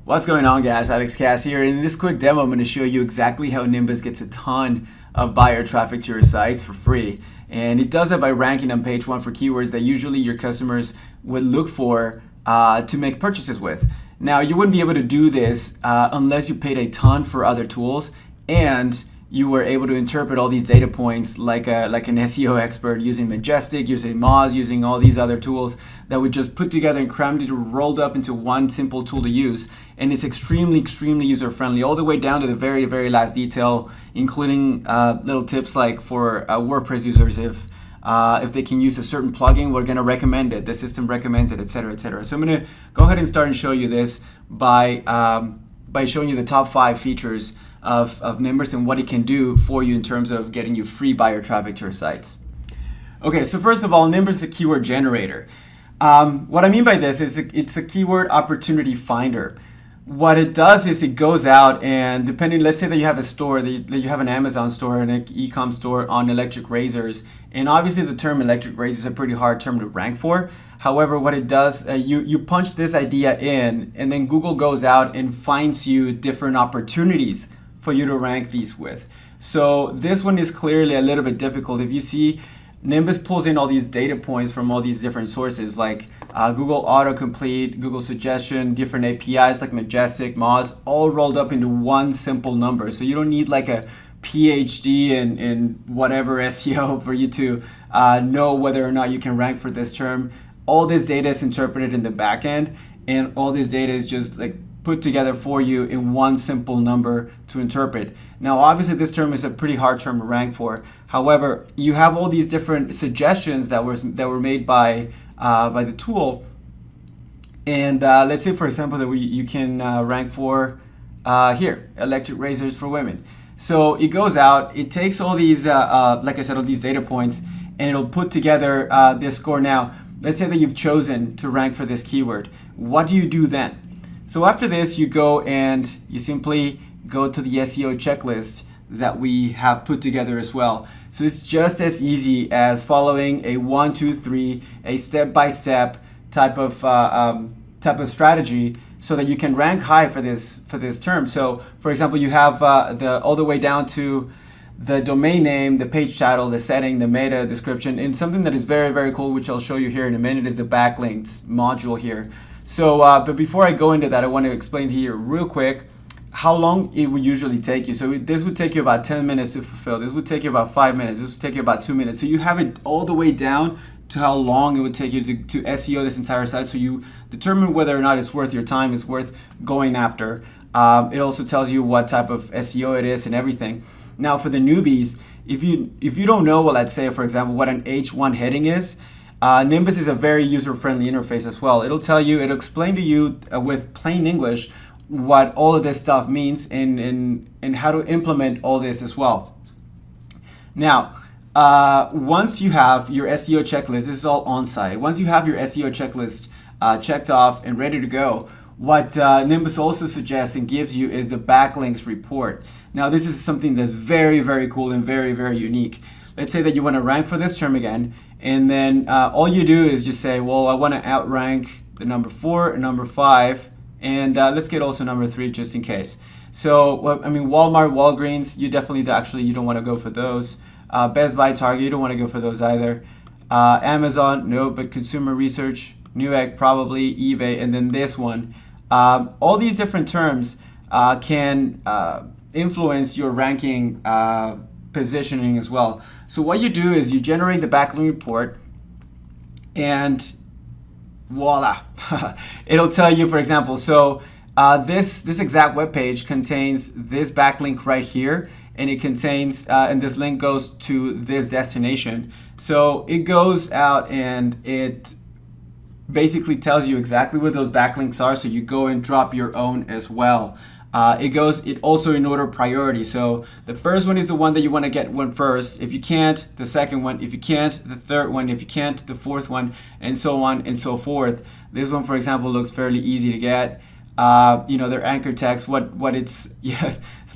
What's going on, guys? Alex Cass here. In this quick demo, I'm going to show you exactly how Nimbus gets a ton of buyer traffic to your sites for free. And it does it by ranking on page one for keywords that usually your customers would look for to make purchases with. Now, you wouldn't be able to do this unless you paid a ton for other tools and you were able to interpret all these data points like an SEO expert using Majestic, using Moz, using all these other tools that we just put together and crammed it, rolled up into one simple tool to use. And it's extremely user-friendly, all the way down to the very last detail, including little tips like for WordPress users, if they can use a certain plugin, we're going to recommend it. The system recommends it, etc., etc. So I'm going to go ahead and start and show you this by showing you the top 5 features of Nimbus and what it can do for you in terms of getting you free buyer traffic to your sites. Okay, so first of all, Nimbus is a keyword generator. What I mean by this is it's a keyword opportunity finder. What it does is it goes out and depending, let's say that you have a store, that you have an Amazon store and an e-com store on electric razors, and obviously the term electric razor is a pretty hard term to rank for. However, what it does, you punch this idea in, and then Google goes out and finds you different opportunities for you to rank these with. So this one is clearly a little bit difficult. If you see, Nimbus pulls in all these data points from all these different sources like Google Autocomplete, Google Suggestion, different APIs like Majestic, Moz, all rolled up into one simple number. So you don't need like a PhD in whatever SEO for you to know whether or not you can rank for this term. All this data is interpreted in the back end, and all this data is just like put together for you in one simple number to interpret. Now, obviously, this term is a pretty hard term to rank for. However, you have all these different suggestions that were made by the tool. And let's say, for example, that you can rank for here, electric razors for women. So it goes out, it takes all these, like I said, all these data points, and it'll put together this score. Now, let's say that you've chosen to rank for this keyword. What do you do then? So after this, you go and you simply go to the SEO checklist that we have put together as well. So it's just as easy as following a 1, 2, 3, a step-by-step type of strategy so that you can rank high for this term. So for example, you have all the way down to the domain name, the page title, the setting, the meta description, and something that is very cool, which I'll show you here in a minute, is the backlinks module here. So, but before I go into that, I want to explain to you real quick how long it would usually take you. So this would take you about 10 minutes to fulfill. This would take you about 5 minutes. This would take you about 2 minutes. So you have it all the way down to how long it would take you to SEO this entire site. So you determine whether or not it's worth your time, it's worth going after. It also tells you what type of SEO it is and everything. Now for the newbies, if you don't know, well, let's say for example, what an H1 heading is, Nimbus is a very user-friendly interface as well. It'll explain to you with plain English what all of this stuff means and how to implement all this as well. Now, once you have your SEO checklist, this is all on-site. Once you have your SEO checklist checked off and ready to go, what Nimbus also suggests and gives you is the backlinks report. Now, this is something that's very cool and very unique. Let's say that you want to rank for this term again, and then all you do is just say, well, I want to outrank the number 4 and number 5, and let's get also number 3 just in case. So, well, I mean, Walmart, Walgreens, you definitely you don't want to go for those. Best Buy, Target, you don't want to go for those either. Amazon, no, but Consumer Research, Newegg, probably, eBay, and then this one. All these different terms can influence your ranking positioning as well. So what you do is you generate the backlink report, and voila, it'll tell you, for example, so this exact web page contains this backlink right here, and it contains and this link goes to this destination. So it goes out and it basically tells you exactly what those backlinks are, so you go and drop your own as well. It also in order of priority. So the first one is the one that you want to get one first. If you can't, the second one. If you can't, the third one. If you can't, the fourth one, and so on and so forth. This one, for example, looks fairly easy to get. Their anchor text, it's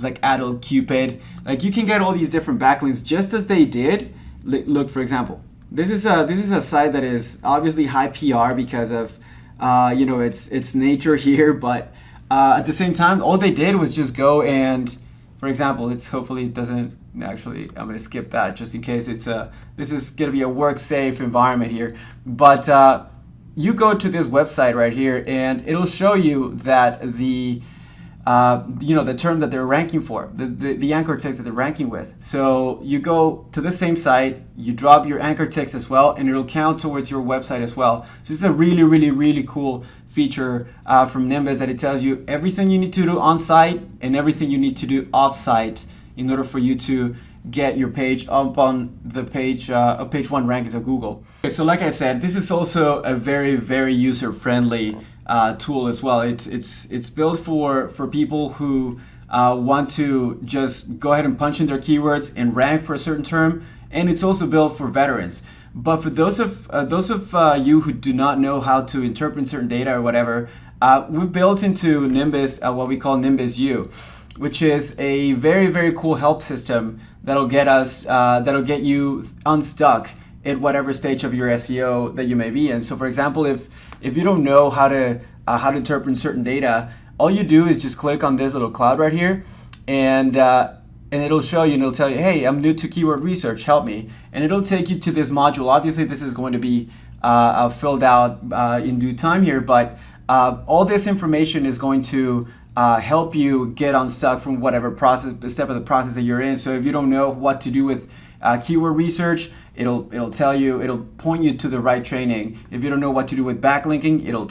like adult Cupid. Like you can get all these different backlinks just as they did. Look, for example, this is a site that is obviously high PR because of its nature here, but at the same time, all they did was just go and, for example, hopefully it doesn't actually, I'm going to skip that just in case this is going to be a work safe environment here. But you go to this website right here and it'll show you that the term that they're ranking for, the anchor text that they're ranking with. So you go to the same site, you drop your anchor text as well, and it'll count towards your website as well. So it's a really, really, really cool feature from Nimbus that it tells you everything you need to do on site and everything you need to do off site in order for you to get your page up on the page one rankings of Google. Okay, so like I said, this is also a very, very user-friendly tool as well. It's built for people who want to just go ahead and punch in their keywords and rank for a certain term, and it's also built for veterans. But for those of you who do not know how to interpret certain data or whatever, we've built into Nimbus what we call Nimbus U, which is a very, very cool help system that'll get you unstuck at whatever stage of your SEO that you may be in. So for example, if you don't know how to interpret certain data, all you do is just click on this little cloud right here, and it'll show you, and it'll tell you, hey, I'm new to keyword research, help me. And it'll take you to this module. Obviously, this is going to be filled out in due time here, but all this information is going to help you get unstuck from whatever step of the process that you're in. So if you don't know what to do with keyword research, it'll tell you, it'll point you to the right training. If you don't know what to do with backlinking, it'll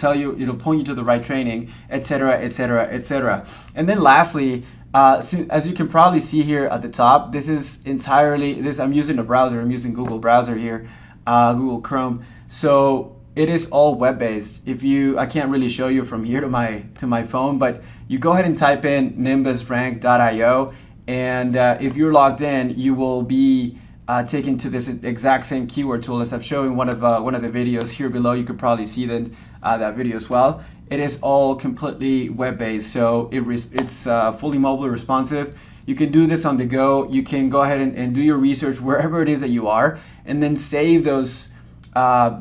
point you to the right training, etc., etc., etc. And then lastly, as you can probably see here at the top, this is entirely I'm using a browser. I'm using Google browser here, Google Chrome. So it is all web-based. I can't really show you from here to my phone, but you go ahead and type in nimbusrank.io, and if you're logged in, you will be taken to this exact same keyword tool as I've shown in one of the videos here below. You could probably see that video as well. It is all completely web-based, so it's fully mobile responsive. You can do this on the go. You can go ahead and do your research wherever it is that you are, and then save those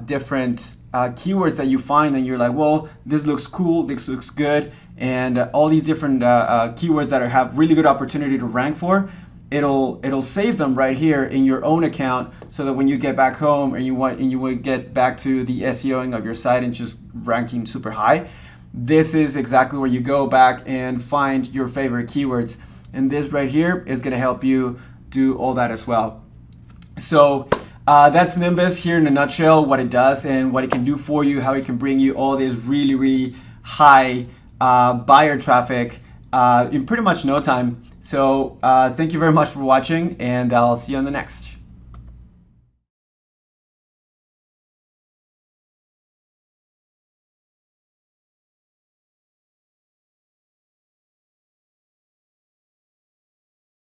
different keywords that you find, and you're like, well, this looks cool, this looks good, and all these different keywords that have really good opportunity to rank for, it'll save them right here in your own account, so that when you get back home and you want get back to the SEOing of your site and just ranking super high, this is exactly where you go back and find your favorite keywords, and this right here is going to help you do all that as well. So that's Nimbus here in a nutshell, what it does and what it can do for you, how it can bring you all this really, really high buyer traffic in pretty much no time. So thank you very much for watching, and I'll see you on the next.